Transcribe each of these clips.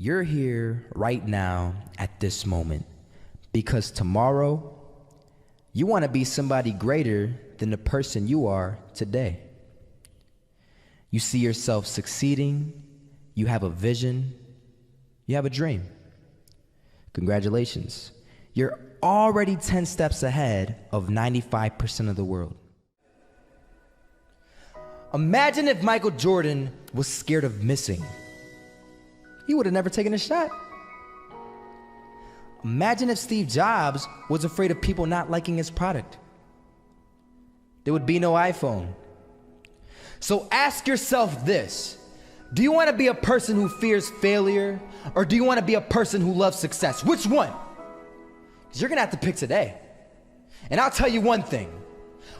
You're here right now at this moment because tomorrow you want to be somebody greater than the person you are today. You see yourself succeeding, you have a vision, you have a dream. Congratulations. You're already 10 steps ahead of 95% of the world. Imagine if Michael Jordan was scared of missing. He would have never taken a shot. Imagine if Steve Jobs was afraid of people not liking his product. There would be no iPhone. So ask yourself this: do you want to be a person who fears failure, or do you want to be a person who loves success? Which one? Because you're going to have to pick today. And I'll tell you one thing: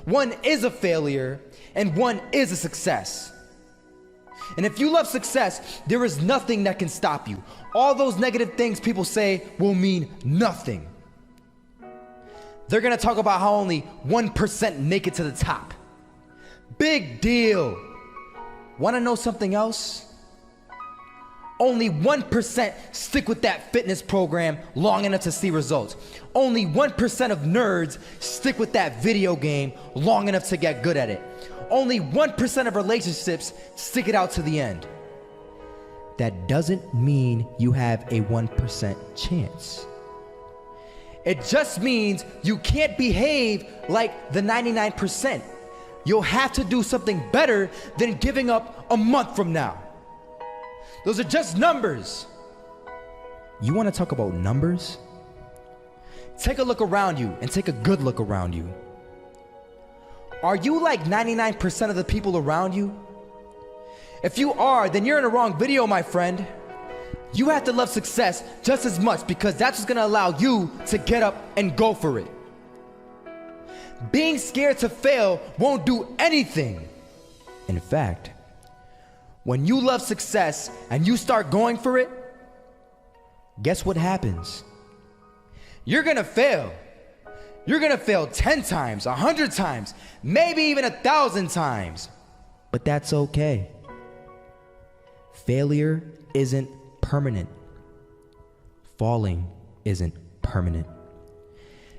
one is a failure and one is a success. And if you love success, there is nothing that can stop you. All those negative things people say will mean nothing. They're gonna talk about how only 1% make it to the top. Big deal. Wanna know something else? Only 1% stick with that fitness program long enough to see results. Only 1% of nerds stick with that video game long enough to get good at it. Only 1% of relationships stick it out to the end. That doesn't mean you have a 1% chance. It just means you can't behave like the 99%. You'll have to do something better than giving up a month from now. Those are just numbers. You want to talk about numbers? Take a look around you and take a good look around you. Are you like 99% of the people around you? If you are, then you're in the wrong video, my friend. You have to love success just as much because that's what's gonna allow you to get up and go for it. Being scared to fail won't do anything. In fact, when you love success and you start going for it, guess what happens? You're gonna fail. You're gonna fail 10 times, 100 times, maybe even 1,000 times. But that's okay. Failure isn't permanent. Falling isn't permanent.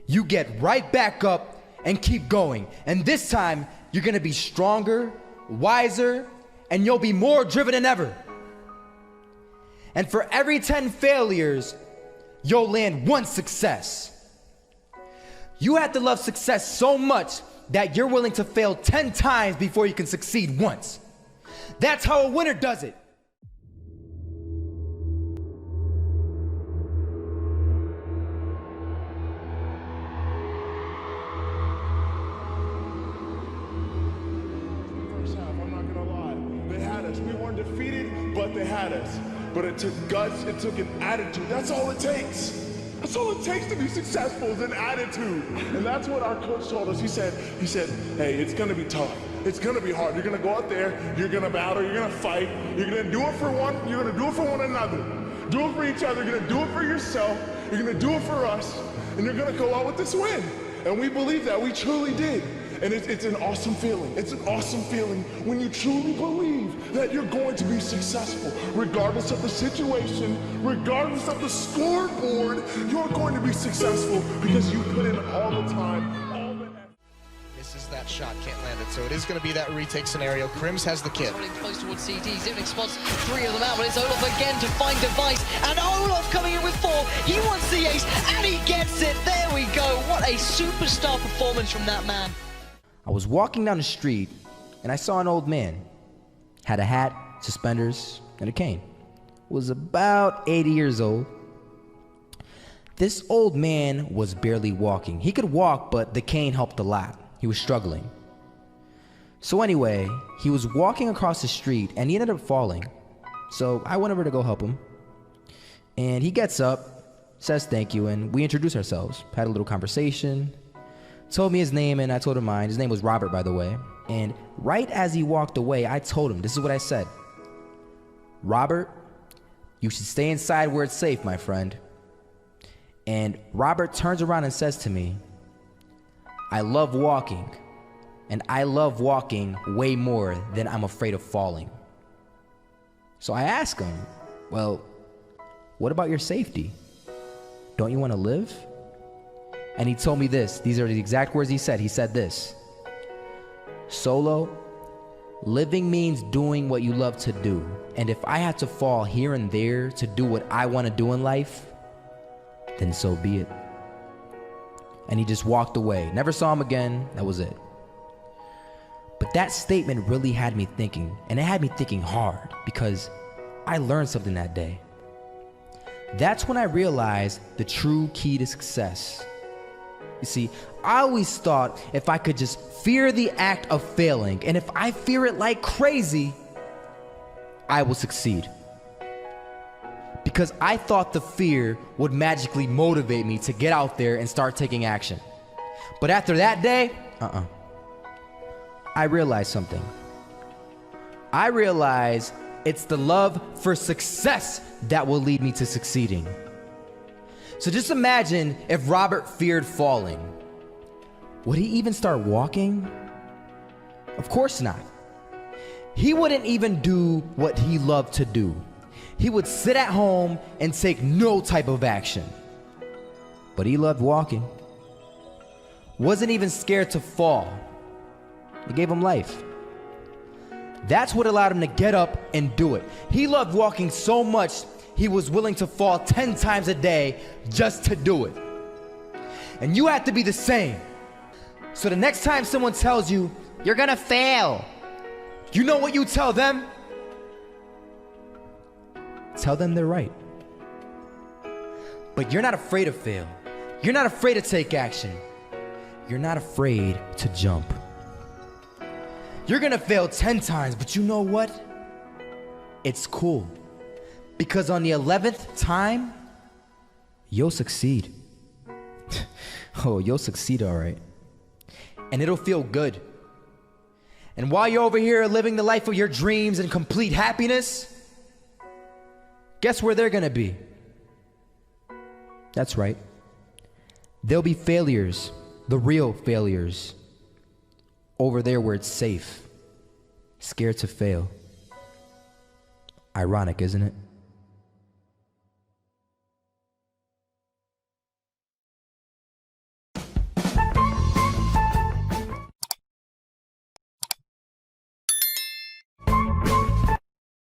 You get right back up and keep going. And this time, you're gonna be stronger, wiser, and you'll be more driven than ever. And for every 10 failures, you'll land one success. You have to love success so much that you're willing to fail 10 times before you can succeed once. That's how a winner does it. First half, I'm not gonna lie. They had us. We weren't defeated, but they had us. But it took guts, it took an attitude. That's all it takes. That's all it takes to be successful is an attitude. And that's what our coach told us. He said, hey, it's gonna be tough. It's gonna be hard. You're gonna go out there, you're gonna battle, you're gonna fight, you're gonna do it for one, you're gonna do it for one another. Do it for each other, you're gonna do it for yourself, you're gonna do it for us, and you're gonna go out with this win. And we believe that, we truly did. And it's an awesome feeling. It's an awesome feeling when you truly believe that you're going to be successful. Regardless of the situation, regardless of the scoreboard, you're going to be successful because you put in all the time, all the effort. Misses that shot, can't land it. So it is going to be that retake scenario. Crims has the kid. Running close towards CD, Zivnik spots 3 of them out, but it's Olaf again to find Device, and Olaf coming in with 4. He wants the ace, and he gets it. There we go. What a superstar performance from that man. I was walking down the street and I saw an old man. Had a hat, suspenders, and a cane. Was about 80 years old. This old man was barely walking. He could walk, but the cane helped a lot. He was struggling. So anyway, he was walking across the street and he ended up falling. So I went over to go help him. And he gets up, says thank you, and we introduced ourselves. Had a little conversation. Told me his name and I told him mine. His name was Robert, by the way. And right as he walked away, I told him, this is what I said. Robert, you should stay inside where it's safe, my friend. And Robert turns around and says to me, I love walking, and I love walking way more than I'm afraid of falling. So I ask him, well, What about your safety? Don't you want to live? And he told me this. These are the exact words he said. He said this: Solo, living means doing what you love to do. And if I had to fall here and there to do what I want to do in life, then so be it. And he just walked away. Never saw him again. That was it. But that statement really had me thinking, and it had me thinking hard, because I learned something that day. That's when I realized the true key to success. You see, I always thought if I could just fear the act of failing, and if I fear it like crazy, I will succeed. Because I thought the fear would magically motivate me to get out there and start taking action. But after that day, I realized something. I realized it's the love for success that will lead me to succeeding. So just imagine if Robert feared falling. Would he even start walking? Of course not. He wouldn't even do what he loved to do. He would sit at home and take no type of action. But he loved walking. Wasn't even scared to fall. It gave him life. That's what allowed him to get up and do it. He loved walking so much, he was willing to fall 10 times a day just to do it. And you have to be the same. So the next time someone tells you, you're gonna fail, you know what you tell them? Tell them they're right. But you're not afraid to fail. You're not afraid to take action. You're not afraid to jump. You're gonna fail 10 times, but you know what? It's cool. Because on the 11th time, you'll succeed. Oh, you'll succeed, all right. And it'll feel good. And while you're over here living the life of your dreams and complete happiness, guess where they're gonna be? That's right. They'll be failures, the real failures, over there where it's safe, scared to fail. Ironic, isn't it?